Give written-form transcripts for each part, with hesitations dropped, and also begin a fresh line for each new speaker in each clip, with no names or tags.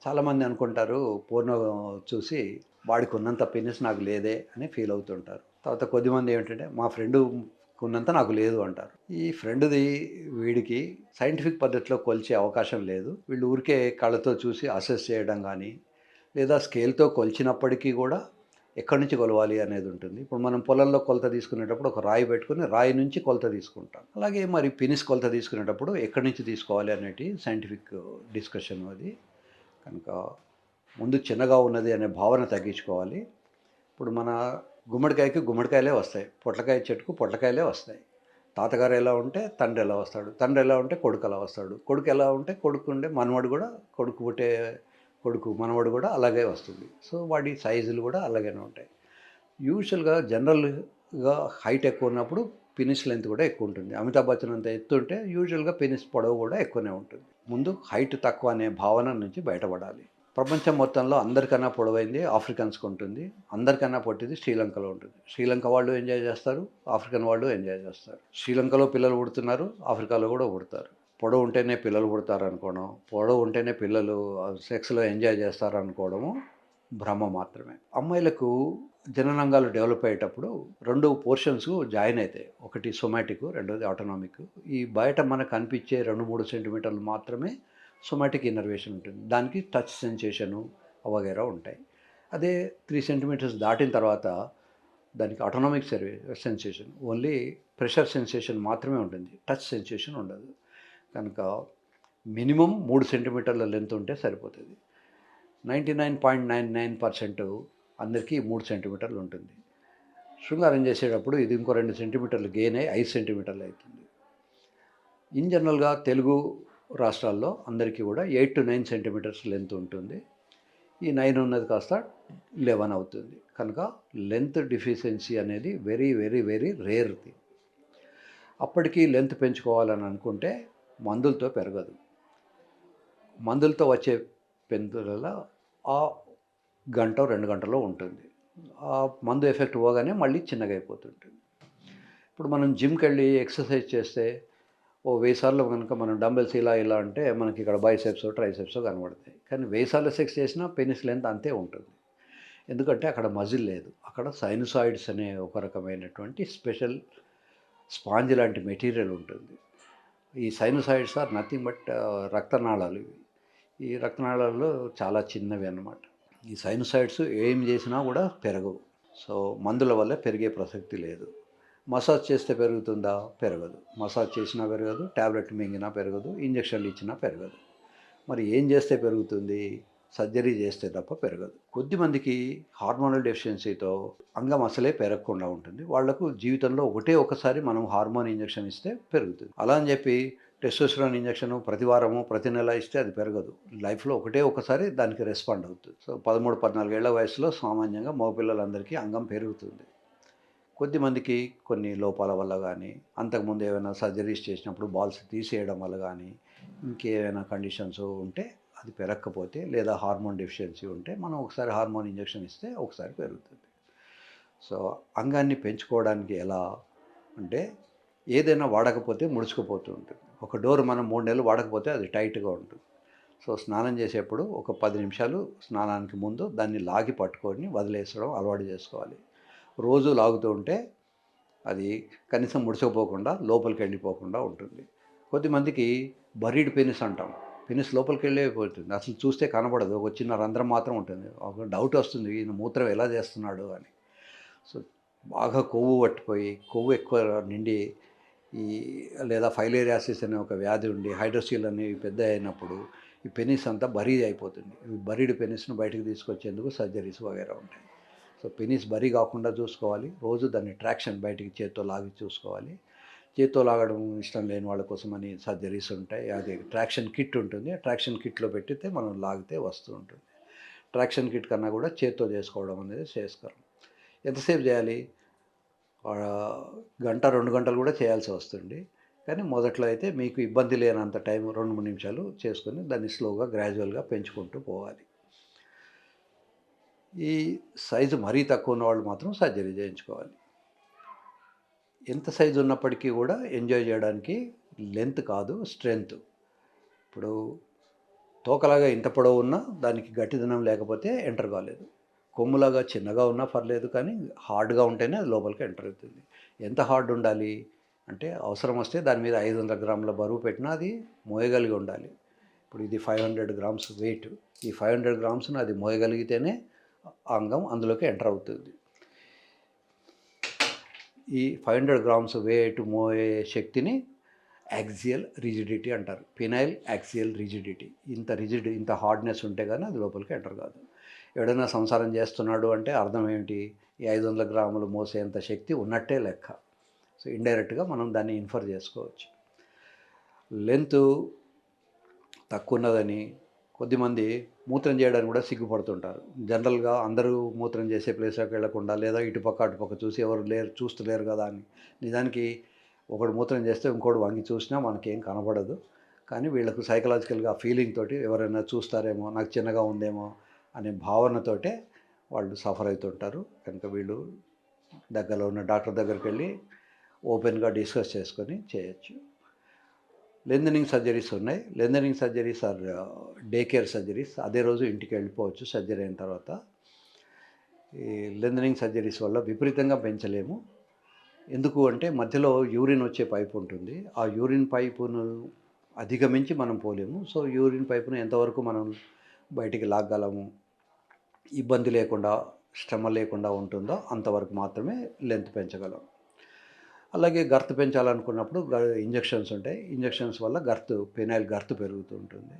చాలామంది అనుకుంటారు పోర్నో చూసి వాడికి ఉన్నంత పెనిస్ నాకు లేదే అని ఫీల్ అవుతుంటారు. తర్వాత కొద్దిమంది ఏమిటంటే మా ఫ్రెండుకున్నంత నాకు లేదు అంటారు. ఈ ఫ్రెండ్‌ది వీడికి సైంటిఫిక్ పద్ధతిలో కొలిచే అవకాశం లేదు. వీళ్ళు ఊరికే కళ్ళతో చూసి అసెస్ చేయడం గానీ, లేదా స్కేల్‌తో కొలిచినప్పటికీ గూడా ఎక్కడి నుంచి కొలవాలి అనేది ఉంటుంది. ఇప్పుడు మనం పొలంలో కొలత తీసుకునేటప్పుడు ఒక రాయి పెట్టుకొని రాయి నుంచి కొలత తీసుకుంటాం. అలాగే మరి పెనిస్ కొలత తీసుకునేటప్పుడు ఎక్కడి నుంచి తీసుకోవాలి అనేటి సైంటిఫిక్ డిస్కషన్ అది. కనుక ముందు చిన్నగా ఉన్నది అనే భావన తగ్గించుకోవాలి. ఇప్పుడు మన గుమ్మడికాయకి గుమ్మడికాయలే వస్తాయి. పొట్లకాయ చెట్టుకు పొట్లకాయలే వస్తాయి. తాతగారు ఎలా ఉంటే తండ్రి ఎలా వస్తాడు. తండ్రి ఎలా ఉంటే కొడుకు అలా వస్తాడు. కొడుకు ఎలా ఉంటే కొడుకు ఉండే మనవడు కూడా కొడుకు పుట్టే కొడుకు మనవడు కూడా అలాగే వస్తుంది. సో వాడి సైజులు కూడా అలాగనే ఉంటాయి. యూజువల్‌గా జనరల్‌గా హైట్ ఎక్కువ ఉన్నప్పుడు పెనిస్ లెంత్ కూడా ఎక్కువ ఉంటుంది. అమితాబ్ బచ్చన్ అంత ఎత్తు ఉంటే యూజువల్‌గా పెనిస్ పొడవు కూడా ఎక్కువనే ఉంటుంది. ముందు హైట్ తక్కువ అనే భావన నుంచి బయటపడాలి. ప్రపంచం మొత్తంలో అందరికన్నా పొడవైంది ఆఫ్రికన్స్‌కి ఉంటుంది. అందరికన్నా పొట్టిది శ్రీలంకలో ఉంటుంది. శ్రీలంక వాళ్ళు ఎంజాయ్ చేస్తారు. ఆఫ్రికన్ వాళ్ళు ఎంజాయ్ చేస్తారు. శ్రీలంకలో పిల్లలు పుడుతున్నారు. ఆఫ్రికాలో కూడా పుడతారు. పొడవు ఉంటేనే పిల్లలు పుడతారనుకోవడం, పొడవు ఉంటేనే పిల్లలు సెక్స్‌లో ఎంజాయ్ చేస్తారనుకోవడము భ్రమ మాత్రమే. అమ్మాయిలకు జననాంగాలు డెవలప్ అయ్యేటప్పుడు 2 పోర్షన్స్ జాయిన్ అయితాయి. ఒకటి సొమాటిక్, రెండోది ఆటోనామిక్. ఈ బయట మనకు కనిపించే 2, 3 సెంటీమీటర్లు మాత్రమే సొమాటిక్ ఇన్నర్వేషన్ ఉంటుంది. దానికి టచ్ సెన్సేషను వగైరా ఉంటాయి. అదే 3 సెంటీమీటర్స్ దాటిన తర్వాత దానికి autonomic sensation only pressure sensation మాత్రమే ఉంటుంది. టచ్ సెన్సేషన్ ఉండదు. కనుక మినిమమ్ 3 సెంటీమీటర్ల లెంత్ ఉంటే సరిపోతుంది. 99.99% అందరికీ 3 సెంటీమీటర్లు ఉంటుంది. శృంగారం చేసేటప్పుడు ఇది ఇంకో 2 సెంటీమీటర్లు గెయిన్ అయ్యి 5 సెంటీమీటర్లు అవుతుంది. ఇన్ జనరల్‌గా తెలుగు రాష్ట్రాల్లో అందరికీ కూడా 8-9 సెంటీమీటర్స్ లెంత్ ఉంటుంది. ఈ 9 ఉన్నది కాస్త 11 అవుతుంది. కనుక లెంత్ డిఫిషియన్సీ అనేది very very very rare thing. అప్పటికి లెంత్ పెంచుకోవాలని అనుకుంటే మందులతో పెరగదు. మందులతో వచ్చే పెరుగుదల ఆ గంటో 2 గంటలో ఉంటుంది. ఆ మందు ఎఫెక్ట్ పోగానే మళ్ళీ చిన్నగా అయిపోతుంటుంది. ఇప్పుడు మనం జిమ్‌కెళ్ళి ఎక్సర్సైజ్ చేస్తే ఓ 1000 సార్లు గనుక మనం డంబెల్స్ ఇలా ఇలా అంటే మనకి ఇక్కడ బైసెప్సో, ట్రైసెప్సో కనబడతాయి. కానీ 1000 సార్లు సెక్స్ చేసినా పెనిస్ లెంత్ అంతే ఉంటుంది. ఎందుకంటే అక్కడ మజిల్ లేదు. అక్కడ సైనసాయిడ్స్ అనే ఒక రకమైనటువంటి స్పెషల్ స్పాంజ్ లాంటి మెటీరియల్ ఉంటుంది. ఈ సైనసాయిడ్స్ ఆర్ నథింగ్ బట్ రక్తనాళాలు ఇవి. ఈ రక్తనాళాల్లో చాలా చిన్నవి అన్నమాట. ఈ సైనసాయిడ్స్ ఏం చేసినా కూడా పెరగవు. సో మందుల వల్ల పెరిగే ప్రసక్తి లేదు. మసాజ్ చేస్తే పెరుగుతుందా? పెరగదు. మసాజ్ చేసినా పెరగదు, టాబ్లెట్ మింగినా పెరగదు, ఇంజెక్షన్లు ఇచ్చినా పెరగదు. మరి ఏం చేస్తే పెరుగుతుంది? సర్జరీ చేస్తే తప్ప పెరగదు. కొద్దిమందికి హార్మోనల్ డెఫిషియన్సీతో అంగం అసలే పెరగకుండా ఉంటుంది. వాళ్లకు జీవితంలో ఒకసారి మనం హార్మోన్ ఇంజెక్షన్ ఇస్తే పెరుగుతుంది. అలా అని చెప్పి టెస్టోస్టెరాన్ ఇంజెక్షన్ ప్రతి వారము, ప్రతి నెల ఇస్తే అది పెరగదు. లైఫ్‌లో ఒకసారి దానికి రెస్పాండ్ అవుతుంది. సో 13, 14 ఏళ్ల వయసులో సామాన్యంగా మగపిల్లలందరికీ అంగం పెరుగుతుంది. కొద్దిమందికి కొన్ని లోపాల వల్ల కానీ, అంతకుముందు ఏమైనా సర్జరీస్ చేసినప్పుడు బాల్స్ తీసేయడం వల్ల కానీ, ఇంకేమైనా కండిషన్స్ ఉంటే అది పెరగకపోతే, లేదా హార్మోన్ డెఫిషియన్సీ ఉంటే మనం ఒకసారి హార్మోన్ ఇంజెక్షన్ ఇస్తే ఒకసారి పెరుగుతుంది. సో అంగాన్ని పెంచుకోవడానికి ఎలా అంటే, ఏదైనా వాడకపోతే ముడుచుకుపోతూ ఉంటుంది. ఒక డోర్ మనం 3 నెలలు వాడకపోతే అది టైట్‌గా ఉంటుంది. సో స్నానం చేసేప్పుడు ఒక 10 నిమిషాలు స్నానానికి ముందు దాన్ని లాగి పట్టుకొని వదిలేసడం అలవాటు చేసుకోవాలి. రోజు లాగుతూ ఉంటే అది కనీసం ముడుచుకుపోకుండా లోపలికి వెళ్ళిపోకుండా ఉంటుంది. కొద్దిమందికి బరీడ్ పెనిస్ అంటాం. పెనిస్ లోపలికి వెళ్ళిపోతుంది. అసలు చూస్తే కనబడదు. ఒక చిన్న రంధ్రం మాత్రం ఉంటుంది. ఒక డౌట్ వస్తుంది ఈయన మూత్రం ఎలా చేస్తున్నాడు అని. సో బాగా కొవ్వు పట్టిపోయి, కొవ్వు ఎక్కువ నిండి ఈ లేదా ఫైలేరియాసిస్ అనే ఒక వ్యాధి ఉండి హైడ్రోసీల్ అనేవి పెద్ద అయినప్పుడు ఈ పెనిస్ అంతా బరీ అయిపోతుంది. ఈ బరీడ్ పెనిస్‌ను బయటకు తీసుకొచ్చేందుకు సర్జరీస్ వగైరా ఉంటాయి. సో పెనిస్ బరీ కాకుండా చూసుకోవాలి. రోజు దాన్ని ట్రాక్షన్ బయటికి చేత్తో లాగి చూసుకోవాలి. చేత్తో లాగడం ఇష్టం లేని వాళ్ళ కోసమని సర్జరీస్ ఉంటాయి. అది ట్రాక్షన్ కిట్ ఉంటుంది. ట్రాక్షన్ కిట్‌లో పెట్టితే మనం లాగితే వస్తూ ఉంటుంది. ట్రాక్షన్ కిట్ కన్నా కూడా చేత్తో చేసుకోవడం అనేది శ్రేయస్కరం. ఎంతసేపు చేయాలి? గంట, 2 గంటలు కూడా చేయాల్సి వస్తుంది. కానీ మొదట్లో అయితే మీకు ఇబ్బంది లేనంత టైం 2, 3 నిమిషాలు చేసుకొని దాన్ని స్లోగా గ్రాడ్యువల్‌గా పెంచుకుంటూ పోవాలి. ఈ సైజు మరీ తక్కువ ఉన్నవాళ్ళు మాత్రం సర్జరీ చేయించుకోవాలి. ఎంత సైజు ఉన్నప్పటికీ కూడా ఎంజాయ్ చేయడానికి లెంత్ కాదు స్ట్రెంత్. ఇప్పుడు తోకలాగా ఇంత పొడవు ఉన్నా దానికి గట్టిదనం లేకపోతే ఎంటర్ కాలేదు. కొమ్ములాగా చిన్నగా ఉన్నా పర్లేదు, కానీ హార్డ్గా ఉంటేనే అది లోపలికి ఎంటర్ అవుతుంది. ఎంత హార్డ్ ఉండాలి అంటే, అవసరం వస్తే దాని మీద 500 గ్రాముల బరువు పెట్టినా అది మోయగలిగి ఉండాలి. ఇప్పుడు ఇది 500 గ్రామ్స్ వెయిట్. ఈ 500 గ్రామ్స్ను అది మోయగలిగితేనే ఆ అంగం అందులోకి ఎంటర్ అవుతుంది. ఈ 500 గ్రామ్స్ వెయిట్ మోయే శక్తిని యాక్సియల్ రిజిడిటీ అంటారు. Penile axial rigidity. ఇంత హార్డ్నెస్ ఉంటే కానీ అది లోపలికి ఎంటర్ కాదు. ఎవడైనా సంసారం చేస్తున్నాడు అంటే అర్థం ఏమిటి? ఈ 500 గ్రాములు మోసేంత శక్తి ఉన్నట్టే లెక్క. సో ఇండైరెక్ట్గా మనం దాన్ని ఇన్ఫర్ చేసుకోవచ్చు. లెంత్ తక్కువ ఉన్నదని కొద్దిమంది మూత్రం చేయడానికి కూడా సిగ్గుపడుతుంటారు. జనరల్గా అందరూ మూత్రం చేసే ప్లేస్లోకి వెళ్లకుండా, లేదా ఇటుపక్క అటుపక్క చూసి ఎవరు చూస్తలేరు కదా అని. నిజానికి ఒకడు మూత్రం చేస్తే ఇంకోటి వంగి చూసినా మనకేం కనబడదు. కానీ వీళ్ళకు సైకలాజికల్గా ఫీలింగ్ తోటి ఎవరైనా చూస్తారేమో, నాకు చిన్నగా ఉందేమో అనే భావనతోటే వాళ్ళు సఫర్ అవుతుంటారు. కనుక వీళ్ళు దగ్గరలో ఉన్న డాక్టర్ దగ్గరికి వెళ్ళి ఓపెన్గా డిస్కస్ చేసుకొని చేయొచ్చు. లెంథనింగ్ సర్జరీస్ ఉన్నాయి. Lengthening surgeries are day care surgeries. అదే రోజు ఇంటికి వెళ్ళిపోవచ్చు సర్జరీ అయిన తర్వాత. ఈ లెంథనింగ్ సర్జరీస్ వల్ల విపరీతంగా పెంచలేము. ఎందుకు అంటే మధ్యలో యూరిన్ వచ్చే పైపు ఉంటుంది. ఆ యూరిన్ పైపును అధిగమించి మనం పోలేము. సో యూరిన్ పైపును ఎంతవరకు మనం బయటికి లాగగలము, ఇబ్బంది లేకుండా, శ్రమ లేకుండా ఉంటుందో అంతవరకు మాత్రమే లెంత్ పెంచగలం. అలాగే గర్త్ పెంచాలనుకున్నప్పుడు ఇంజెక్షన్స్ ఉంటాయి. ఇంజెక్షన్స్ వల్ల పెనైల్ గర్త్ పెరుగుతూ ఉంటుంది.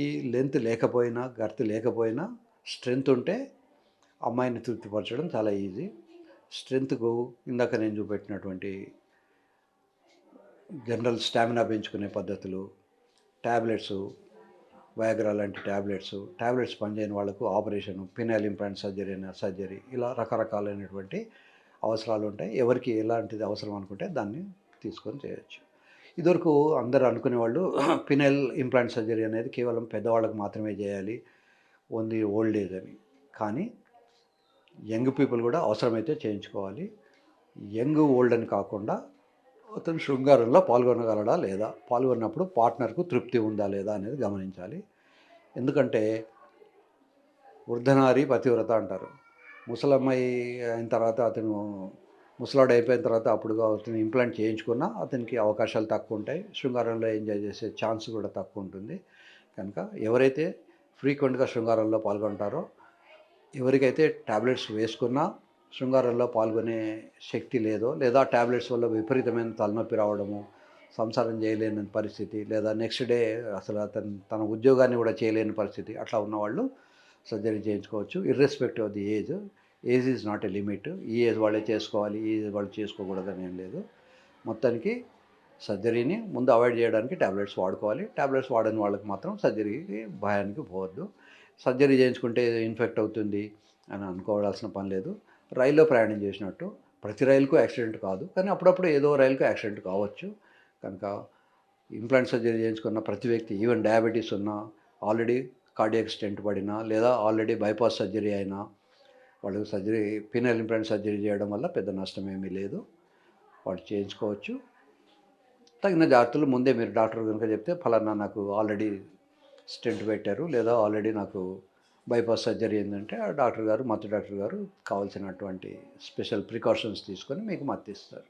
ఈ లెంత్ లేకపోయినా, గర్త్ లేకపోయినా స్ట్రెంత్ ఉంటే అమ్మాయిని తృప్తిపరచడం చాలా ఈజీ. స్ట్రెంత్కు ఇందాక నేను చూపెట్టినటువంటి జనరల్ స్టామినా పెంచుకునే పద్ధతులు, ట్యాబ్లెట్స్, వయాగ్రా లాంటి ట్యాబ్లెట్స్ పనిచేయని వాళ్ళకు ఆపరేషను, పినైల్ ఇంప్లాంట్ సర్జరీ ఇలా రకరకాలైనటువంటి అవసరాలు ఉంటాయి. ఎవరికి ఎలాంటిది అవసరం అనుకుంటే దాన్ని తీసుకొని చేయొచ్చు. ఇదివరకు అందరూ అనుకునేవాళ్ళు పినైల్ ఇంప్లాంట్ సర్జరీ అనేది కేవలం పెద్దవాళ్ళకు మాత్రమే చేయాలి, ఓన్లీ ఓల్డ్ ఏజ్ అని. కానీ యంగ్ పీపుల్ కూడా అవసరమైతే చేయించుకోవాలి. యంగ్ ఓల్డ్ అని కాకుండా అతను శృంగారంలో పాల్గొనగలడా లేదా, పాల్గొన్నప్పుడు పార్ట్నర్కు తృప్తి ఉందా లేదా అనేది గమనించాలి. ఎందుకంటే వృద్ధనారి పతివ్రత అంటారు. ముసలమ్మాయి అయిన తర్వాత అతను ముసలాడు అయిపోయిన తర్వాత అప్పుడు అతను ఇంప్లాంట్ చేయించుకున్నా అతనికి అవకాశాలు తక్కువ ఉంటాయి. శృంగారంలో ఎంజాయ్ చేసే ఛాన్స్ కూడా తక్కువ ఉంటుంది. కనుక ఎవరైతే ఫ్రీక్వెంట్గా శృంగారంలో పాల్గొంటారో, ఎవరికైతే ట్యాబ్లెట్స్ వేసుకున్నా శృంగారంలో పాల్గొనే శక్తి లేదో, లేదా ట్యాబ్లెట్స్ వల్ల విపరీతమైన తలనొప్పి రావడము, సంసారం చేయలేని పరిస్థితి, లేదా నెక్స్ట్ డే అసలు తన ఉద్యోగాన్ని కూడా చేయలేని పరిస్థితి, అట్లా ఉన్నవాళ్ళు సర్జరీ చేయించుకోవచ్చు. Irrespective of the age. Age is not a limit. ఈ ఏజ్ వాళ్ళే చేసుకోవాలి, ఈ ఏజ్ వాళ్ళు చేసుకోకూడదని ఏం లేదు. మొత్తానికి సర్జరీని ముందు అవాయిడ్ చేయడానికి ట్యాబ్లెట్స్ వాడుకోవాలి. ట్యాబ్లెట్స్ వాడని వాళ్ళకి మాత్రం సర్జరీకి భయానికి పోవద్దు. సర్జరీ చేయించుకుంటే ఇన్ఫెక్ట్ అవుతుంది అని అనుకోవాల్సిన పని లేదు. రైల్లో ప్రయాణం చేసినట్టు ప్రతి రైలుకు యాక్సిడెంట్ కాదు, కానీ అప్పుడప్పుడు ఏదో రైలుకు యాక్సిడెంట్ కావచ్చు. కనుక ఇంప్లాంట్ సర్జరీ చేయించుకున్న ప్రతి వ్యక్తి, ఈవెన్ డయాబెటీస్ ఉన్నా, ఆల్రెడీ కార్డియాక్ స్టెంట్ పడినా, లేదా ఆల్రెడీ బైపాస్ సర్జరీ అయినా, వాళ్ళు పినైల్ ఇంప్లాంట్ సర్జరీ చేయడం వల్ల పెద్ద నష్టం ఏమీ లేదు. వాళ్ళు చేయించుకోవచ్చు. తగిన జాగ్రత్తలు ముందే మీరు డాక్టర్ కనుక చెప్తే, ఫలానా నాకు ఆల్రెడీ స్టెంట్ పెట్టారు, లేదా ఆల్రెడీ నాకు బైపాస్ సర్జరీ ఏంటంటే ఆ డాక్టర్ గారు కావాల్సినటువంటి స్పెషల్ ప్రికాషన్స్ తీసుకొని మీకు మద్దతిస్తారు.